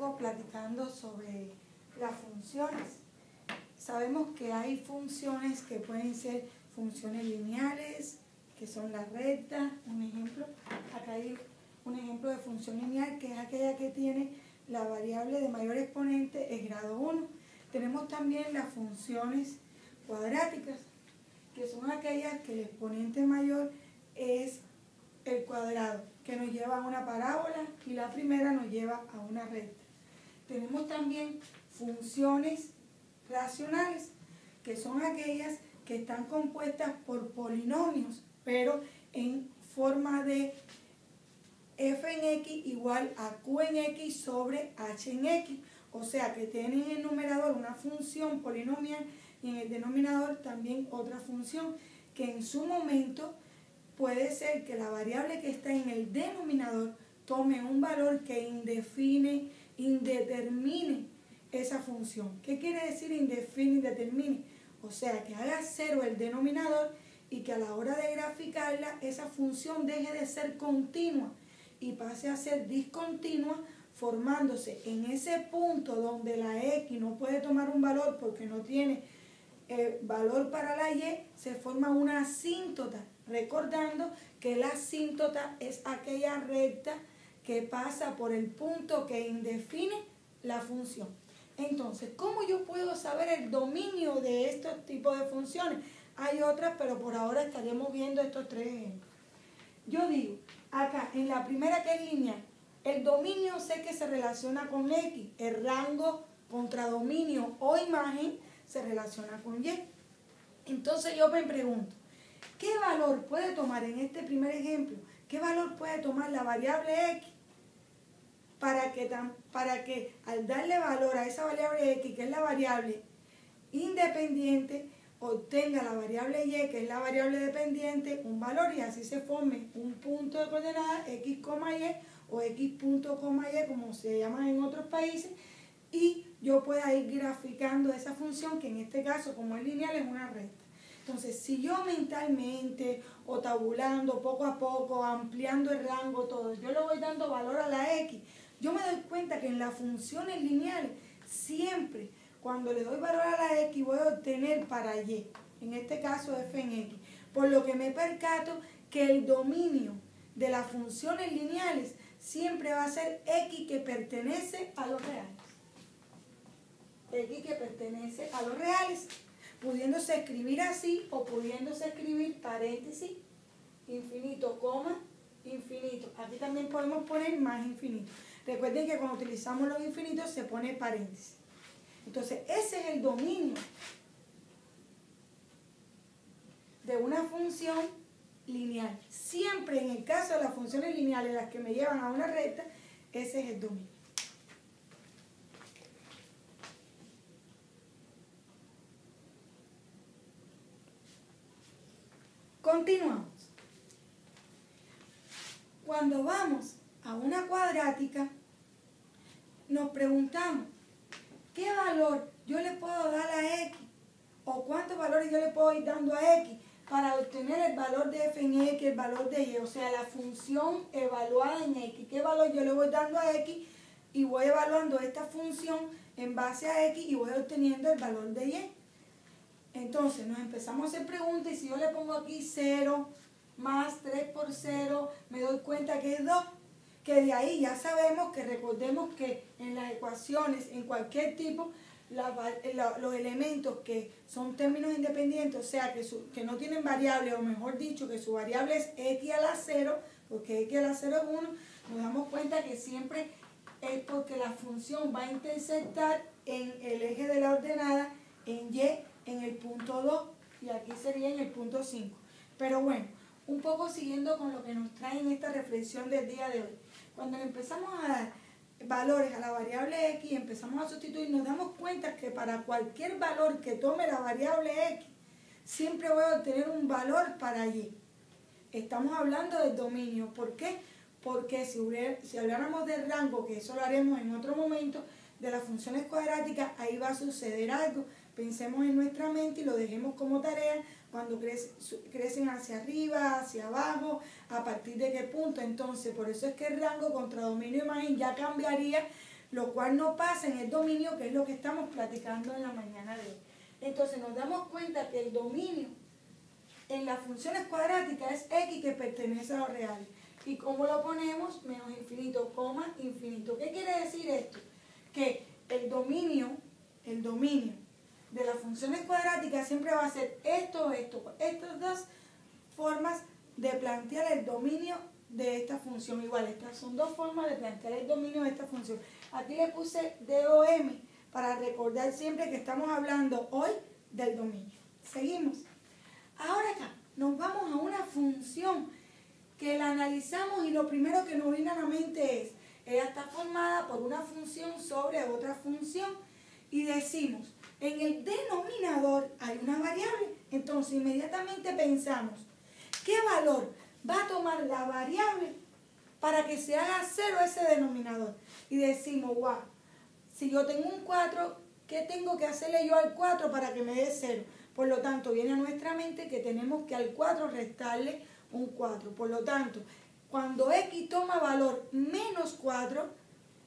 poco platicando sobre las funciones. Sabemos que hay funciones que pueden ser funciones lineales, que son las rectas, un ejemplo. Acá hay un ejemplo de función lineal, que es aquella que tiene la variable de mayor exponente es grado 1. Tenemos también las funciones cuadráticas, que son aquellas que el exponente mayor es el cuadrado, que nos lleva a una parábola y la primera nos lleva a una recta. Tenemos también funciones racionales, que son aquellas que están compuestas por polinomios, pero en forma de f en x igual a q en x sobre h en x. O sea que tienen en el numerador una función polinomial y en el denominador también otra función, que en su momento puede ser que la variable que está en el denominador tome un valor que indetermine esa función. ¿Qué quiere decir indetermine? O sea, que haga cero el denominador y que a la hora de graficarla esa función deje de ser continua y pase a ser discontinua, formándose en ese punto donde la x no puede tomar un valor porque no tiene valor para la y, se forma una asíntota, recordando que la asíntota es aquella recta que pasa por el punto que indefine la función. Entonces, ¿cómo yo puedo saber el dominio de estos tipos de funciones? Hay otras, pero por ahora estaremos viendo estos tres ejemplos. Yo digo, acá en la primera, que es lineal, el dominio sé que se relaciona con x, el rango contra dominio o imagen se relaciona con y. Entonces yo me pregunto, ¿qué valor puede tomar en este primer ejemplo? ¿Qué valor puede tomar la variable x para que al darle valor a esa variable x, que es la variable independiente, obtenga la variable y, que es la variable dependiente, un valor, y así se forme un punto de coordenada x, y o x punto, y, como se llama en otros países, y yo pueda ir graficando esa función, que en este caso, como es lineal, es una recta. Entonces, si yo mentalmente o tabulando poco a poco, ampliando el rango, todo, yo le voy dando valor a la x, yo me doy cuenta que en las funciones lineales siempre cuando le doy valor a la x voy a obtener para y, en este caso f en x, por lo que me percato que el dominio de las funciones lineales siempre va a ser x que pertenece a los reales. X que pertenece a los reales, pudiéndose escribir así o pudiéndose escribir paréntesis, infinito, coma, infinito. Aquí también podemos poner más infinito. Recuerden que cuando utilizamos los infinitos se pone paréntesis. Entonces, ese es el dominio de una función lineal. Siempre en el caso de las funciones lineales, las que me llevan a una recta, ese es el dominio. Continuamos. Cuando vamos a una cuadrática, nos preguntamos, ¿qué valor yo le puedo dar a x? ¿O cuántos valores yo le puedo ir dando a x para obtener el valor de f en x, el valor de y? O sea, la función evaluada en x. ¿Qué valor yo le voy dando a x? Y voy evaluando esta función en base a x y voy obteniendo el valor de y. Entonces, nos empezamos a hacer preguntas y si yo le pongo aquí 0 más 3 por 0, me doy cuenta que es 2. Que de ahí ya sabemos que recordemos que en las ecuaciones, en cualquier tipo, los elementos que son términos independientes, o sea, que no tienen variable, o mejor dicho, que su variable es x a la 0, porque x a la 0 es 1, nos damos cuenta que siempre es porque la función va a intersectar en el eje de la ordenada, en y, en el punto 2, y aquí sería en el punto 5. Pero bueno, un poco siguiendo con lo que nos trae en esta reflexión del día de hoy. Cuando le empezamos a dar valores a la variable x y empezamos a sustituir, nos damos cuenta que para cualquier valor que tome la variable x, siempre voy a obtener un valor para y. Estamos hablando del dominio. ¿Por qué? Porque si habláramos del rango, que eso lo haremos en otro momento, de las funciones cuadráticas, ahí va a suceder algo. Pensemos en nuestra mente y lo dejemos como tarea. Cuando crecen hacia arriba, hacia abajo, a partir de qué punto. Entonces, por eso es que el rango contra dominio imagen ya cambiaría, lo cual no pasa en el dominio, que es lo que estamos platicando en la mañana de hoy. Entonces nos damos cuenta que el dominio en las funciones cuadráticas es x que pertenece a los reales. ¿Y cómo lo ponemos? Menos infinito, coma, infinito. ¿Qué quiere decir esto? Que el dominio de las funciones cuadráticas siempre va a ser esto. Estas dos formas de plantear el dominio de esta función. Igual, estas son dos formas de plantear el dominio de esta función. Aquí le puse DOM para recordar siempre que estamos hablando hoy del dominio. Seguimos. Ahora acá nos vamos a una función que la analizamos y lo primero que nos viene a la mente es, ella está formada por una función sobre otra función y decimos, en el denominador hay una variable, entonces inmediatamente pensamos, ¿qué valor va a tomar la variable para que se haga cero ese denominador? Y decimos, wow, si yo tengo un 4, ¿qué tengo que hacerle yo al 4 para que me dé 0? Por lo tanto, viene a nuestra mente que tenemos que al 4 restarle un 4. Por lo tanto, cuando x toma valor menos 4,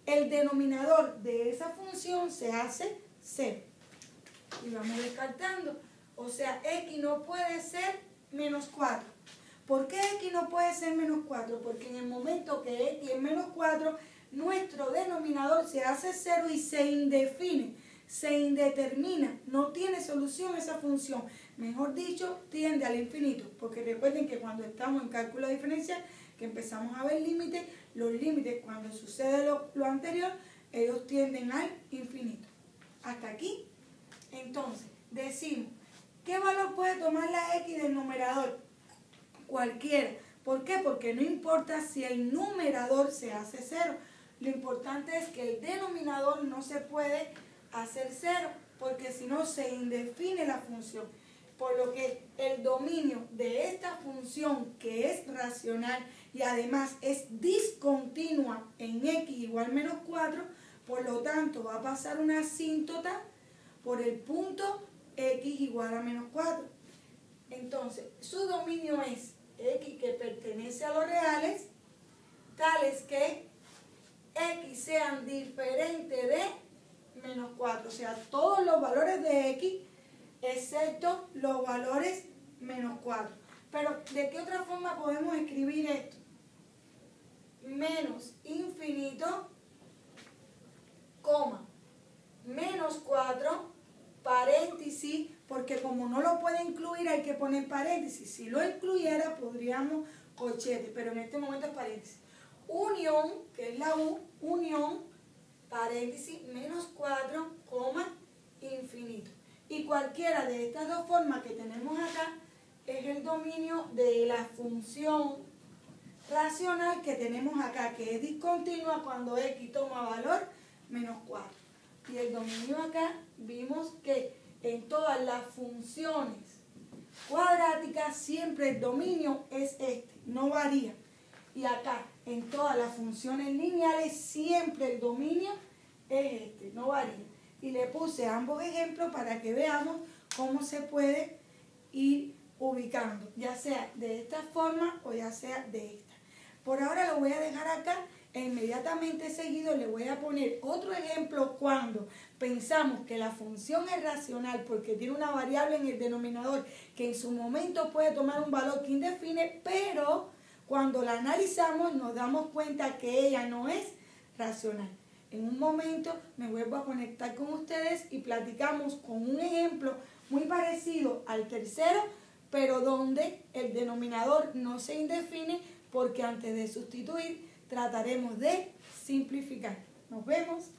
el denominador de esa función se hace 0. Y vamos descartando. O sea, x no puede ser menos 4. ¿Por qué x no puede ser menos 4? Porque en el momento que x es menos 4, nuestro denominador se hace 0 y se indefine, se indetermina, no tiene solución esa función. Mejor dicho, tiende al infinito. Porque recuerden que cuando estamos en cálculo diferencial, que empezamos a ver límites, los límites cuando sucede lo anterior, ellos tienden al infinito. Hasta aquí. Entonces, decimos, ¿qué valor puede tomar la x del numerador? Cualquiera. ¿Por qué? Porque no importa si el numerador se hace 0. Lo importante es que el denominador no se puede hacer 0, porque si no se indefine la función. Por lo que el dominio de esta función, que es racional y además es discontinua en x igual menos 4, por lo tanto va a pasar una asíntota por el punto x igual a menos 4. Entonces, su dominio es x que pertenece a los reales, tales que x sean diferentes de menos 4. O sea, todos los valores de x, excepto los valores menos 4. Pero, ¿de qué otra forma podemos escribir esto? Menos infinito, coma, menos 4, paréntesis, porque como no lo puede incluir hay que poner paréntesis. Si lo incluyera podríamos corchete, pero en este momento es paréntesis. Unión, que es la U, unión, paréntesis, menos 4, coma, infinito. Y cualquiera de estas dos formas que tenemos acá es el dominio de la función racional que tenemos acá, que es discontinua cuando x toma valor menos 4. Y el dominio acá vimos que en todas las funciones cuadráticas siempre el dominio es este, no varía. Y acá en todas las funciones lineales siempre el dominio es este, no varía. Y le puse ambos ejemplos para que veamos cómo se puede ir ubicando, ya sea de esta forma o ya sea de esta. Por ahora lo voy a dejar acá e inmediatamente seguido le voy a poner otro ejemplo cuando pensamos que la función es racional porque tiene una variable en el denominador que en su momento puede tomar un valor que indefine, pero cuando la analizamos nos damos cuenta que ella no es racional. En un momento me vuelvo a conectar con ustedes y platicamos con un ejemplo muy parecido al tercero, pero donde el denominador no se indefine porque antes de sustituir trataremos de simplificar. Nos vemos.